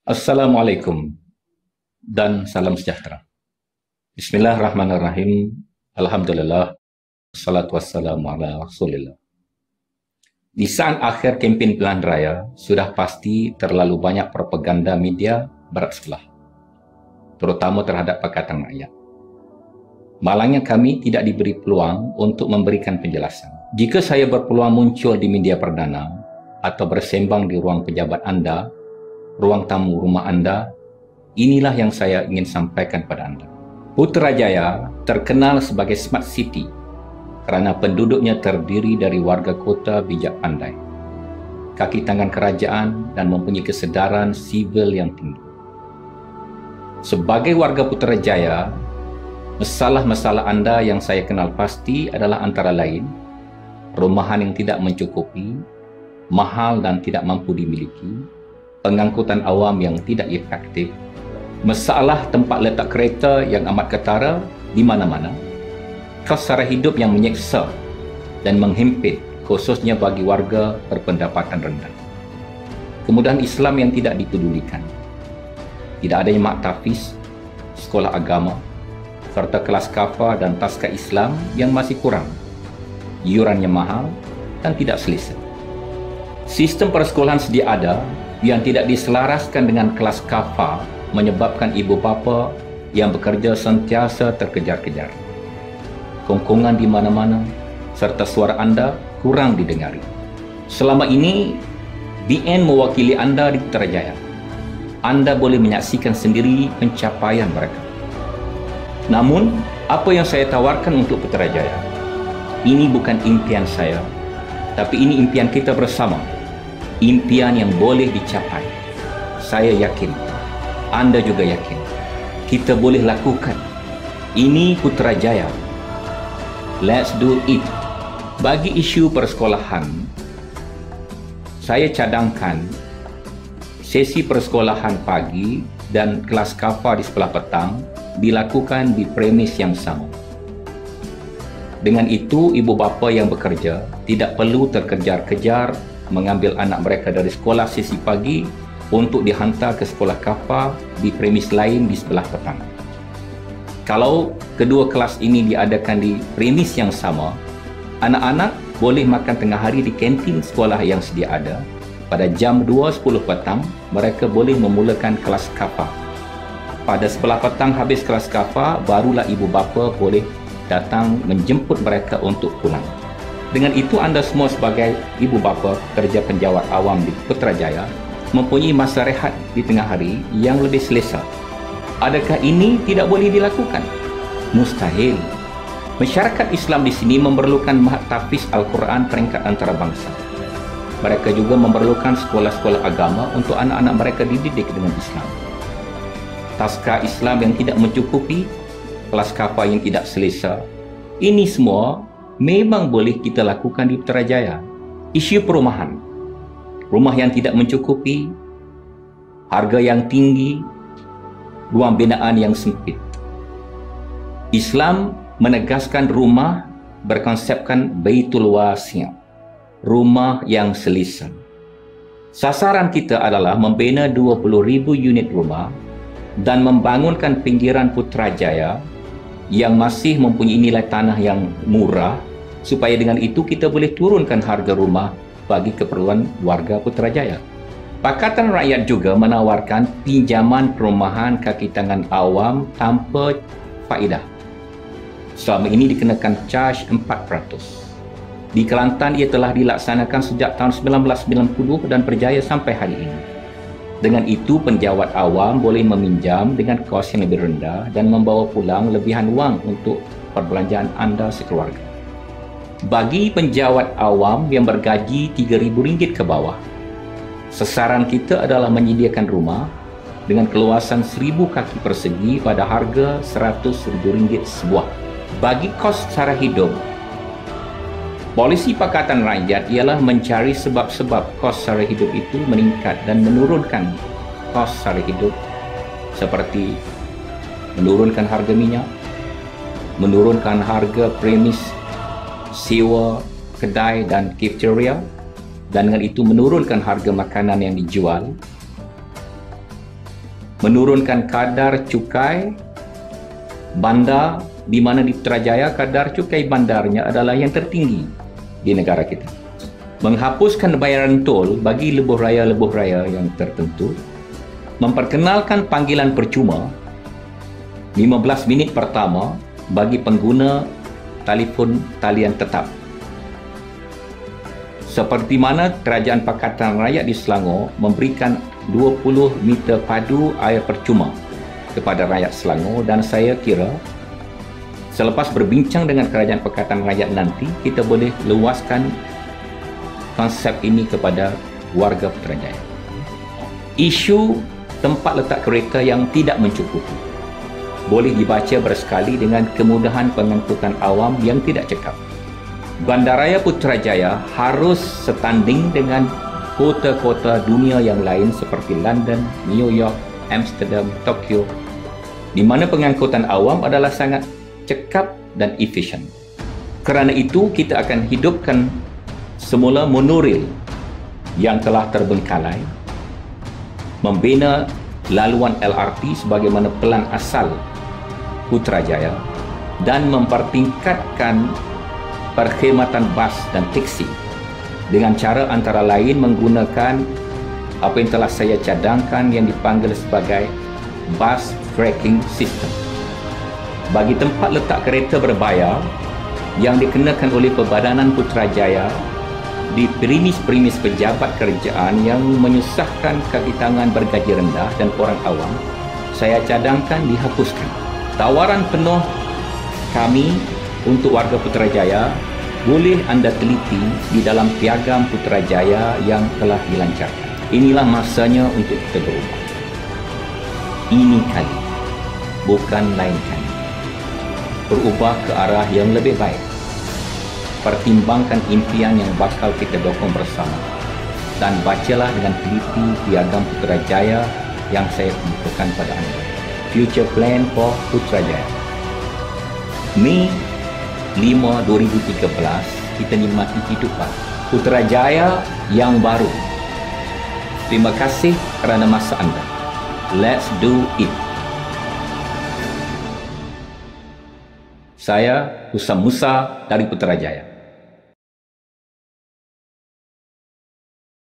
Assalamualaikum dan salam sejahtera. Bismillahirrahmanirrahim. Alhamdulillah. Salatu wassalamu ala Rasulillah. Di saat akhir kempen pilihan raya, sudah pasti terlalu banyak propaganda media barat sebelah, terutama terhadap Pakatan Rakyat. Malangnya kami tidak diberi peluang untuk memberikan penjelasan. Jika saya berpeluang muncul di media perdana atau bersembang di ruang pejabat anda, ruang tamu rumah anda, inilah yang saya ingin sampaikan pada anda. Putrajaya terkenal sebagai smart city kerana penduduknya terdiri dari warga kota bijak pandai, kaki tangan kerajaan dan mempunyai kesedaran sivil yang tinggi. Sebagai warga Putrajaya, masalah-masalah anda yang saya kenal pasti adalah antara lain rumahan yang tidak mencukupi, mahal dan tidak mampu dimiliki, pengangkutan awam yang tidak efektif, masalah tempat letak kereta yang amat ketara di mana-mana, kos sara hidup yang menyeksa dan menghimpit khususnya bagi warga berpendapatan rendah, kemudahan Islam yang tidak dipedulikan, tidak adanya mak tafiz, sekolah agama, serta kelas kafah dan taska Islam yang masih kurang, iurannya mahal dan tidak selesa. Sistem persekolahan sedia ada yang tidak diselaraskan dengan kelas kafah menyebabkan ibu bapa yang bekerja sentiasa terkejar-kejar. Kongkongan di mana-mana serta suara anda kurang didengari. Selama ini, BN mewakili anda di Putrajaya. Anda boleh menyaksikan sendiri pencapaian mereka. Namun, apa yang saya tawarkan untuk Putrajaya, ini bukan impian saya, tapi ini impian kita bersama. Impian yang boleh dicapai. Saya yakin, anda juga yakin, kita boleh lakukan. Ini Putrajaya. Let's do it. Bagi isu persekolahan, saya cadangkan sesi persekolahan pagi dan kelas kafah di sebelah petang dilakukan di premis yang sama. Dengan itu, ibu bapa yang bekerja tidak perlu terkejar-kejar mengambil anak mereka dari sekolah sesi pagi untuk dihantar ke sekolah kafah di premis lain di sebelah petang. Kalau kedua kelas ini diadakan di premis yang sama, anak-anak boleh makan tengah hari di kantin sekolah yang sedia ada. Pada jam 2.10 petang, mereka boleh memulakan kelas kafah. Pada sebelah petang habis kelas kafah, barulah ibu bapa boleh datang menjemput mereka untuk pulang. Dengan itu, anda semua sebagai ibu bapa kerja penjawat awam di Putrajaya mempunyai masa rehat di tengah hari yang lebih selesa. Adakah ini tidak boleh dilakukan? Mustahil. Masyarakat Islam di sini memerlukan mahat tafiz Al-Quran peringkat antarabangsa. Mereka juga memerlukan sekolah-sekolah agama untuk anak-anak mereka dididik dengan Islam. Taska Islam yang tidak mencukupi, kelas kafah yang tidak selesa, ini semua memang boleh kita lakukan di Putrajaya. Isu perumahan, rumah yang tidak mencukupi, harga yang tinggi, ruang binaan yang sempit. Islam menegaskan rumah berkonsepkan Baitul Wasi', rumah yang selesa. Sasaran kita adalah membina 20,000 unit rumah dan membangunkan pinggiran Putrajaya yang masih mempunyai nilai tanah yang murah, supaya dengan itu kita boleh turunkan harga rumah bagi keperluan warga Putrajaya. Pakatan Rakyat juga menawarkan pinjaman perumahan kaki tangan awam tanpa faedah. Selama ini dikenakan charge 4%. Di Kelantan ia telah dilaksanakan sejak tahun 1990 dan berjaya sampai hari ini. Dengan itu, penjawat awam boleh meminjam dengan kos yang lebih rendah dan membawa pulang lebihan wang untuk perbelanjaan anda sekeluarga. Bagi penjawat awam yang bergaji RM3,000 ke bawah, sasaran kita adalah menyediakan rumah dengan keluasan 1,000 kaki persegi pada harga RM100,000 sebuah. Bagi kos sara hidup, polisi Pakatan Rakyat ialah mencari sebab-sebab kos sara hidup itu meningkat dan menurunkan kos sara hidup, seperti menurunkan harga minyak, menurunkan harga premis sewa kedai dan kafeteria, dan dengan itu menurunkan harga makanan yang dijual. menurunkan kadar cukai bandar, di mana di Putrajaya kadar cukai bandarnya adalah yang tertinggi di negara kita. Menghapuskan bayaran tol bagi lebuh raya yang tertentu, memperkenalkan panggilan percuma 15 minit pertama bagi pengguna telefon talian tetap. Seperti mana Kerajaan Pakatan Rakyat di Selangor memberikan 20 meter padu air percuma kepada rakyat Selangor, dan saya kira selepas berbincang dengan Kerajaan Pakatan Rakyat nanti, kita boleh luaskan konsep ini kepada warga Putrajaya. Isu tempat letak kereta yang tidak mencukupi boleh dibaca bersekali dengan kemudahan pengangkutan awam yang tidak cekap. Bandaraya Putrajaya harus setanding dengan kota-kota dunia yang lain seperti London, New York, Amsterdam, Tokyo, di mana pengangkutan awam adalah sangat cekap dan efisien. Kerana itu, kita akan hidupkan semula monorail yang telah terbengkalai, membina laluan LRT sebagaimana pelan asal Putrajaya, dan mempertingkatkan perkhidmatan bas dan teksi dengan cara antara lain menggunakan apa yang telah saya cadangkan yang dipanggil sebagai bus tracking system. Bagi tempat letak kereta berbayar yang dikenakan oleh Perbadanan Putrajaya di premis-premis pejabat kerajaan yang menyusahkan kaki tangan bergaji rendah dan orang awam, saya cadangkan dihapuskan. Tawaran penuh kami untuk warga Putrajaya boleh anda teliti di dalam piagam Putrajaya yang telah dilancarkan. Inilah masanya untuk kita berubah. Ini kali, bukan lain kali. Berubah ke arah yang lebih baik. Pertimbangkan impian yang bakal kita dokong bersama, dan bacalah dengan teliti piagam Putrajaya yang saya kumpulkan pada anda. Future Plan for Putrajaya. Mei 5, 2013, kita nikmati kehidupan Putrajaya yang baru. Terima kasih kerana masa anda. Let's do it. Saya Husam Musa dari Putrajaya.